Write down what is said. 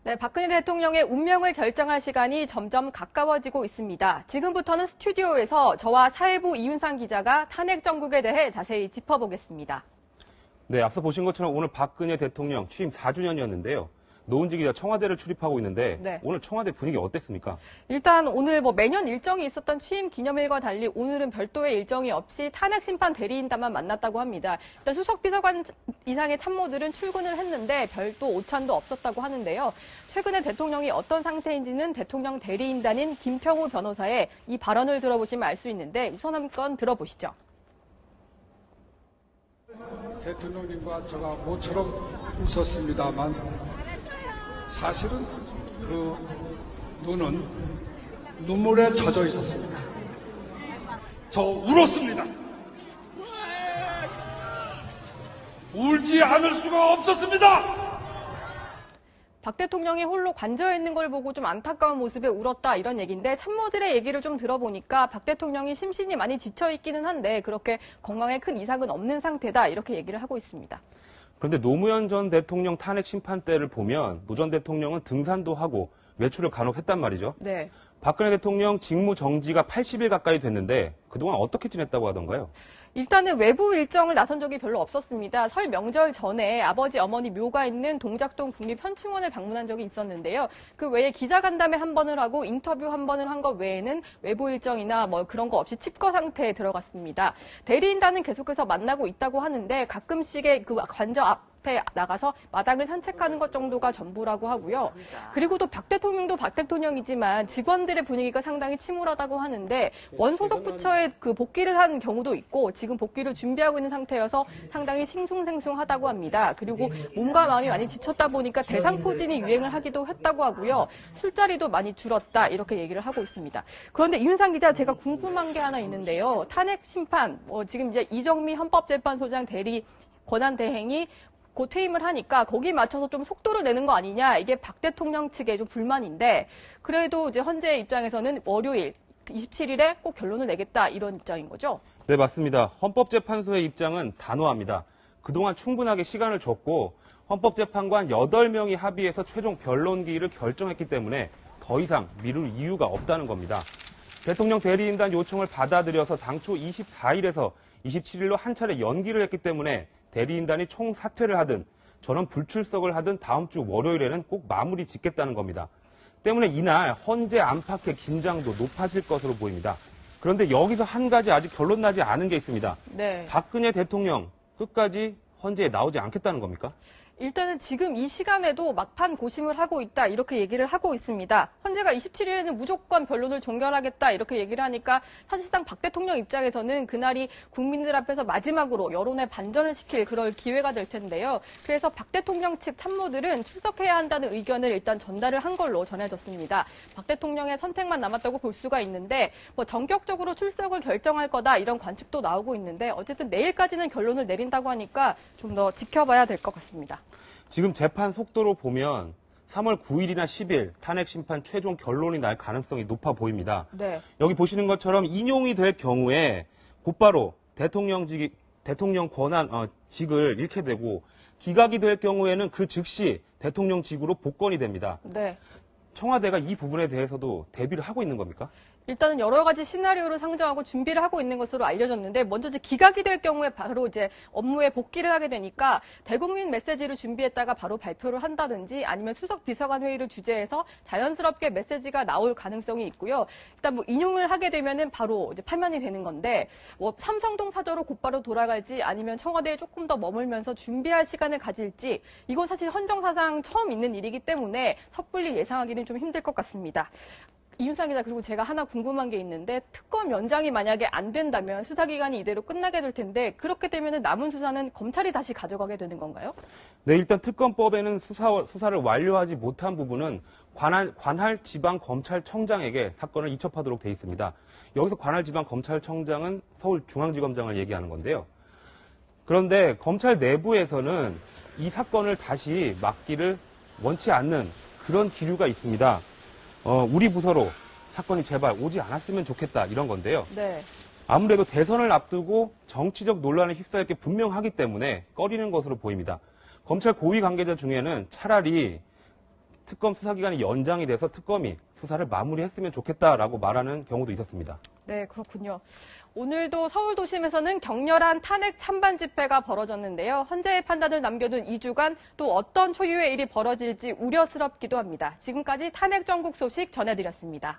네, 박근혜 대통령의 운명을 결정할 시간이 점점 가까워지고 있습니다. 지금부터는 스튜디오에서 저와 사회부 이윤상 기자가 탄핵 정국에 대해 자세히 짚어보겠습니다. 네, 앞서 보신 것처럼 오늘 박근혜 대통령 취임 4주년이었는데요. 노은지 기자 청와대를 출입하고 있는데 네. 오늘 청와대 분위기 어땠습니까? 일단 오늘 매년 일정이 있었던 취임 기념일과 달리 오늘은 별도의 일정이 없이 탄핵 심판 대리인단만 만났다고 합니다. 일단 수석 비서관 이상의 참모들은 출근을 했는데 별도 오찬도 없었다고 하는데요. 최근에 대통령이 어떤 상태인지는 대통령 대리인단인 김평우 변호사의 이 발언을 들어보시면 알 수 있는데 우선 한번 들어보시죠. 대통령님과 제가 모처럼 웃었습니다만 사실은 그 눈은 눈물에 젖어 있었습니다. 저 울었습니다. 울지 않을 수가 없었습니다. 박 대통령이 홀로 관저에 있는 걸 보고 좀 안타까운 모습에 울었다 이런 얘기인데 참모들의 얘기를 좀 들어보니까 박 대통령이 심신이 많이 지쳐 있기는 한데 그렇게 건강에 큰 이상은 없는 상태다 이렇게 얘기를 하고 있습니다. 그런데 노무현 전 대통령 탄핵 심판 때를 보면 노 전 대통령은 등산도 하고 외출을 간혹 했단 말이죠. 네. 박근혜 대통령 직무 정지가 80일 가까이 됐는데 그동안 어떻게 지냈다고 하던가요? 일단은 외부 일정을 나선 적이 별로 없었습니다. 설 명절 전에 아버지 어머니 묘가 있는 동작동 국립현충원을 방문한 적이 있었는데요. 그 외에 기자간담회 한 번을 하고 인터뷰 한 번을 한 것 외에는 외부 일정이나 그런 거 없이 칩거 상태에 들어갔습니다. 대리인단은 계속해서 만나고 있다고 하는데 가끔씩의 그 관저 앞에 나가서 마당을 산책하는 것 정도가 전부라고 하고요. 그리고 또 박 대통령도 박 대통령이지만 직원들의 분위기가 상당히 침울하다고 하는데 원소속 부처에 그 복귀를 한 경우도 있고 지금 복귀를 준비하고 있는 상태여서 상당히 싱숭생숭하다고 합니다. 그리고 몸과 마음이 많이 지쳤다 보니까 대상포진이 유행을 하기도 했다고 하고요. 술자리도 많이 줄었다 이렇게 얘기를 하고 있습니다. 그런데 이윤상 기자 제가 궁금한 게 하나 있는데요. 탄핵 심판 지금 이제 이정미 헌법재판소장 대리 권한대행이 곧 퇴임을 하니까 거기에 맞춰서 좀 속도를 내는 거 아니냐 이게 박 대통령 측의 좀 불만인데 그래도 이제 헌재 입장에서는 월요일 27일에 꼭 결론을 내겠다 이런 입장인 거죠? 네, 맞습니다. 헌법재판소의 입장은 단호합니다. 그동안 충분하게 시간을 줬고 헌법재판관 8명이 합의해서 최종 변론기일을 결정했기 때문에 더 이상 미룰 이유가 없다는 겁니다. 대통령 대리인단 요청을 받아들여서 당초 24일에서 27일로 한 차례 연기를 했기 때문에 대리인단이 총사퇴를 하든 전원 불출석을 하든 다음 주 월요일에는 꼭 마무리 짓겠다는 겁니다. 때문에 이날 헌재 안팎의 긴장도 높아질 것으로 보입니다. 그런데 여기서 한 가지 아직 결론 나지 않은 게 있습니다. 네. 박근혜 대통령 끝까지 헌재에 나오지 않겠다는 겁니까? 일단은 지금 이 시간에도 막판 고심을 하고 있다 이렇게 얘기를 하고 있습니다. 헌재가 27일에는 무조건 변론을 종결하겠다 이렇게 얘기를 하니까 사실상 박 대통령 입장에서는 그날이 국민들 앞에서 마지막으로 여론에 반전을 시킬 그럴 기회가 될 텐데요. 그래서 박 대통령 측 참모들은 출석해야 한다는 의견을 일단 전달을 한 걸로 전해졌습니다. 박 대통령의 선택만 남았다고 볼 수가 있는데 전격적으로 출석을 결정할 거다 이런 관측도 나오고 있는데 어쨌든 내일까지는 결론을 내린다고 하니까 좀 더 지켜봐야 될 것 같습니다. 지금 재판 속도로 보면 3월 9일이나 10일 탄핵 심판 최종 결론이 날 가능성이 높아 보입니다. 네. 여기 보시는 것처럼 인용이 될 경우에 곧바로 대통령 권한직을 잃게 되고 기각이 될 경우에는 그 즉시 대통령직으로 복권이 됩니다. 네. 청와대가 이 부분에 대해서도 대비를 하고 있는 겁니까? 일단은 여러 가지 시나리오를 상정하고 준비를 하고 있는 것으로 알려졌는데 먼저 이제 기각이 될 경우에 바로 이제 업무에 복귀를 하게 되니까 대국민 메시지를 준비했다가 바로 발표를 한다든지 아니면 수석 비서관 회의를 주재해서 자연스럽게 메시지가 나올 가능성이 있고요. 일단 인용을 하게 되면은 바로 이제 파면이 되는 건데 삼성동 사저로 곧바로 돌아갈지 아니면 청와대에 조금 더 머물면서 준비할 시간을 가질지 이건 사실 헌정사상 처음 있는 일이기 때문에 섣불리 예상하기는 좀 힘들 것 같습니다. 이윤상 기자 그리고 제가 하나 궁금한 게 있는데 특검 연장이 만약에 안 된다면 수사기간이 이대로 끝나게 될 텐데 그렇게 되면 남은 수사는 검찰이 다시 가져가게 되는 건가요? 네, 일단 특검법에는 수사를 완료하지 못한 부분은 관할 지방검찰청장에게 사건을 이첩하도록 돼 있습니다. 여기서 관할 지방검찰청장은 서울중앙지검장을 얘기하는 건데요. 그런데 검찰 내부에서는 이 사건을 다시 맡기를 원치 않는 그런 기류가 있습니다. 우리 부서로 사건이 제발 오지 않았으면 좋겠다 이런 건데요. 네. 아무래도 대선을 앞두고 정치적 논란에 휩싸일 게 분명하기 때문에 꺼리는 것으로 보입니다. 검찰 고위 관계자 중에는 차라리 특검 수사기간이 연장이 돼서 특검이 수사를 마무리했으면 좋겠다라고 말하는 경우도 있었습니다. 네, 그렇군요. 오늘도 서울 도심에서는 격렬한 탄핵 찬반 집회가 벌어졌는데요. 헌재의 판단을 남겨둔 2주간 또 어떤 초유의 일이 벌어질지 우려스럽기도 합니다. 지금까지 탄핵 전국 소식 전해드렸습니다.